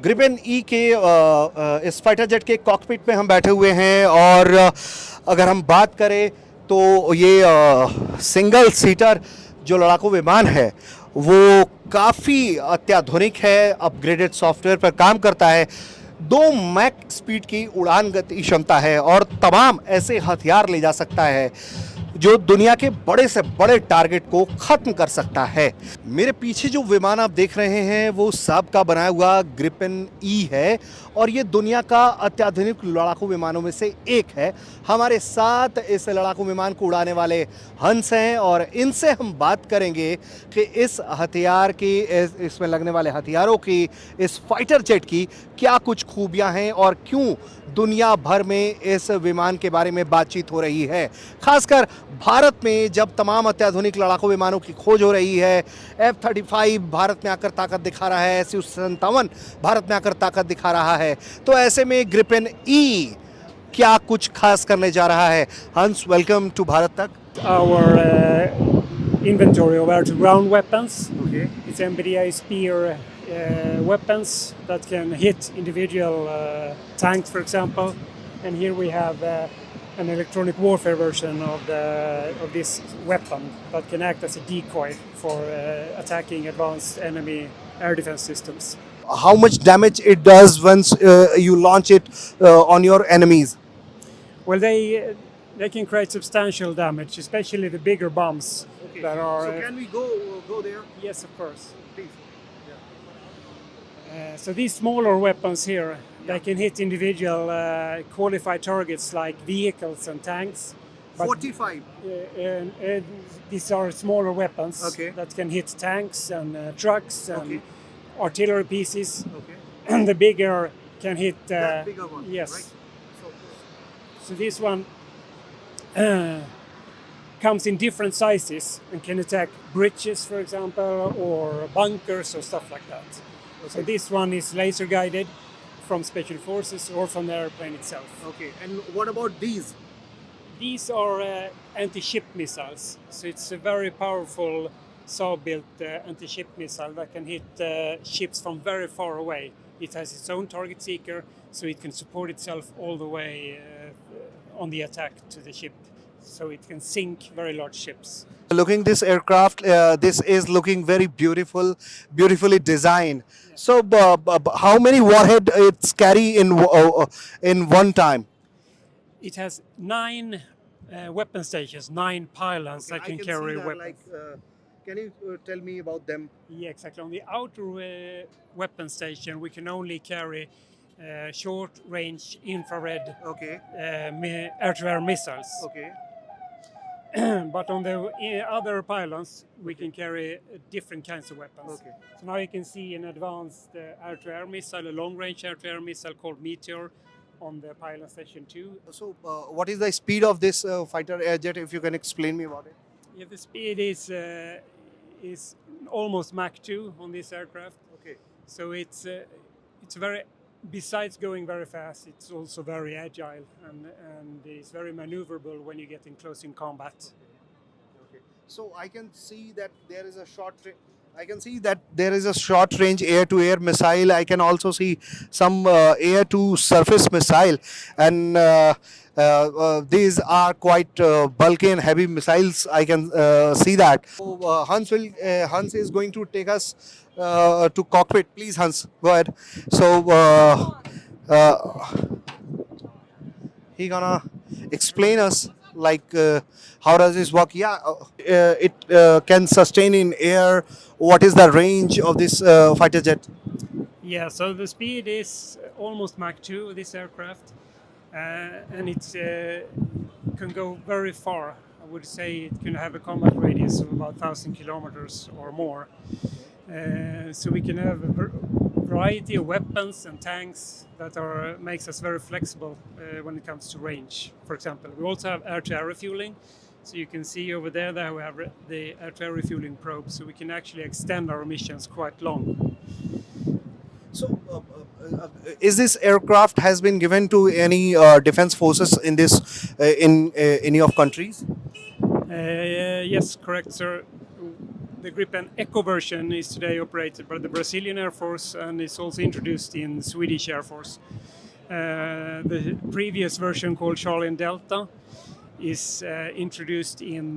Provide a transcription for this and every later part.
Gripen E के इस fighter jet के कॉकपिट में हम बैठे हुए हैं और अगर हम बात करें तो ये सिंगल सीटर जो लड़ाकू विमान है वो काफ़ी अत्याधुनिक है, अपग्रेडेड सॉफ्टवेयर पर काम करता है, 2 मैक स्पीड की उड़ान गति क्षमता है और तमाम ऐसे हथियार ले जा सकता है जो दुनिया के बड़े से बड़े टारगेट को खत्म कर सकता है। मेरे पीछे जो विमान आप देख रहे हैं वो साब का बनाया हुआ ग्रिपेन ई है और ये दुनिया का अत्याधुनिक लड़ाकू विमानों में से एक है। हमारे साथ इस लड़ाकू विमान को उड़ाने वाले हंस हैं और इनसे हम बात करेंगे कि इस हथियार की, इसमें लगने वाले हथियारों की, इस फाइटर जेट की क्या कुछ खूबियां हैं और क्यों दुनिया भर में इस विमान के बारे में बातचीत हो रही है। खासकर भारत में जब तमाम अत्याधुनिक लड़ाकू विमानों की खोज हो रही है, F-35 भारत में आकर ताकत दिखा रहा है, Su-57 भारत में आकर ताकत दिखा रहा है, तो ऐसे में ग्रिपेन ई क्या कुछ खास करने जा रहा है। हंस, वेलकम टू भारत तक। Our inventory of air-to-ground weapons. Okay. It's MBDA spear weapons that can hit individual tanks, for example. And here we have an electronic warfare version of this weapon that can act as a decoy for attacking advanced enemy air defense systems. How much damage it does once you launch it on your enemies? Well, they can create substantial damage, especially the bigger bombs that are. So can we go there? Yes, of course. Please. So these smaller weapons here, they can hit individual qualified targets like vehicles and tanks. But, 45. these are smaller weapons that can hit tanks and trucks and artillery pieces. Okay. And the bigger can hit. That bigger one. Yes. Right? So this one comes in different sizes and can attack bridges, for example, or bunkers or stuff like that. So this one is laser guided from special forces or from the airplane itself. Okay. And what about these? These are anti-ship missiles. So it's a very powerful Saab-built anti-ship missile that can hit ships from very far away. It has its own target seeker, so it can support itself all the way on the attack to the ship. So it can sink very large ships. Looking this aircraft, this is looking very beautiful, beautifully designed. Yeah. So, how many warhead it's carry in one time? It has 9 weapon stations, 9 pylons that can carry weapons. Can you tell me about them? Yeah, exactly. On the outer weapon station, we can only carry short-range infrared Okay. air-to-air missiles. Okay. But on the other pylons, we can carry different kinds of weapons. Okay. So now you can see an advanced air-to-air missile, a long-range air-to-air missile called Meteor on the pylon station 2. So, what is the speed of this fighter air jet? If you can explain me about it. Yeah, the speed is almost Mach 2 on this aircraft. Okay. So it's very, besides going very fast, it's also very agile and it's very maneuverable when you get in close in combat. Okay. So I can see that there is a short range air-to-air missile. I can also see some air-to-surface missile, and these are quite bulky and heavy missiles. I can see that. So, Hans is going to take us to cockpit. Please, Hans, go ahead. So he gonna explain us like how does this work. Yeah, it can sustain in air. What is the range of this fighter jet? Yeah, so the speed is almost Mach 2 this aircraft, and it can go very far. I would say it can have a combat radius of about 1,000 kilometers or more. So we can have a variety of weapons and tanks that makes us very flexible when it comes to range. For example, we also have air-to-air refueling. So you can see over there that we have the air-to-air refueling probe, so we can actually extend our missions quite long. So, is this aircraft has been given to any defense forces in this in any of countries? Yes, correct, sir. The Gripen Eco version is today operated by the Brazilian Air Force and is also introduced in Swedish Air Force. The previous version, called Charlie and Delta, is introduced in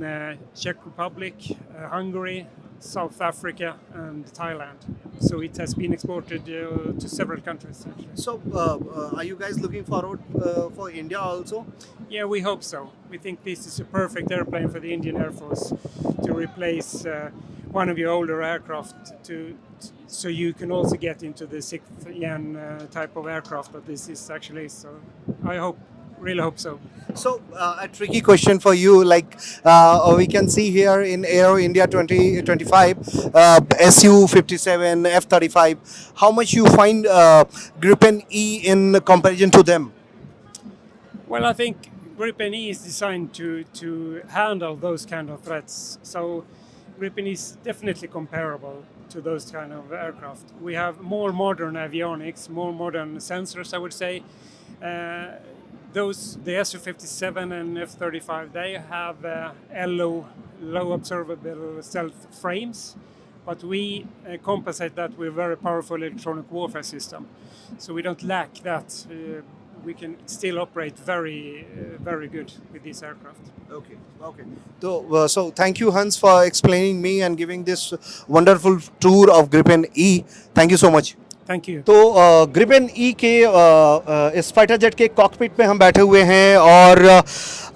Czech Republic, Hungary, South Africa and Thailand. So it has been exported to several countries. Actually. So, are you guys looking forward for India also? Yeah, we hope so. We think this is a perfect airplane for the Indian Air Force to replace one of your older aircraft so you can also get into the sixth gen type of aircraft that this is actually. So I really hope so. So, a tricky question for you, like we can see here in Aero India 2025, Su-57, F-35, how much you find Gripen E in comparison to them? Well, I think Gripen E is designed to handle those kind of threats. So Gripen is definitely comparable to those kind of aircraft. We have more modern avionics, more modern sensors, I would say. The Su-57 and F-35, they have low observable stealth frames, but we compensate that with a very powerful electronic warfare system. So we don't lack that. We can still operate very good with this aircraft. Okay. So thank you, Hans, for explaining me and giving this wonderful tour of Gripen E. Thank you so much. Thank you. तो Gripen E के इस fighter jet के cockpit में हम बैठे हुए हैं और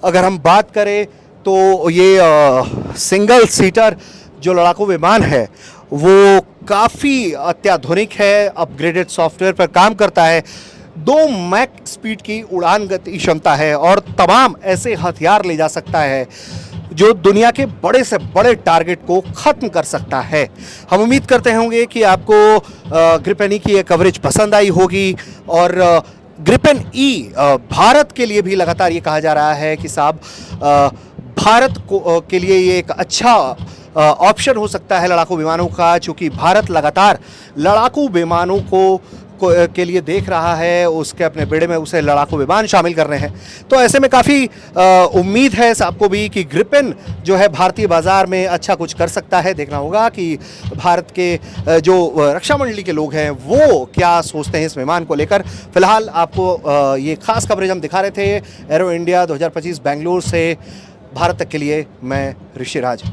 अगर हम बात करें तो ये सिंगल सीटर जो लड़ाकू विमान है वो काफ़ी अत्याधुनिक है, अपग्रेडेड सॉफ्टवेयर पर काम करता है, 2 मैक स्पीड की उड़ान गति क्षमता है और तमाम ऐसे हथियार ले जा सकता है जो दुनिया के बड़े से बड़े टारगेट को ख़त्म कर सकता है। हम उम्मीद करते होंगे कि आपको ग्रिपेन ई की ये कवरेज पसंद आई होगी और ग्रिपेन ई भारत के लिए भी लगातार ये कहा जा रहा है कि साहब भारत के लिए ये एक अच्छा ऑप्शन हो सकता है लड़ाकू विमानों का, चूँकि भारत लगातार लड़ाकू विमानों के लिए देख रहा है, उसके अपने बेड़े में उसे लड़ाकू विमान शामिल कर रहे हैं। तो ऐसे में काफ़ी उम्मीद है आपको भी कि ग्रिपेन जो है भारतीय बाज़ार में अच्छा कुछ कर सकता है। देखना होगा कि भारत के जो रक्षा मंडली के लोग हैं वो क्या सोचते हैं इस विमान को लेकर। फिलहाल आपको ये खास कवरेज हम दिखा रहे थे एरो इंडिया 2025 बेंगलुरु से। भारत तक के लिए मैं ऋषिराज।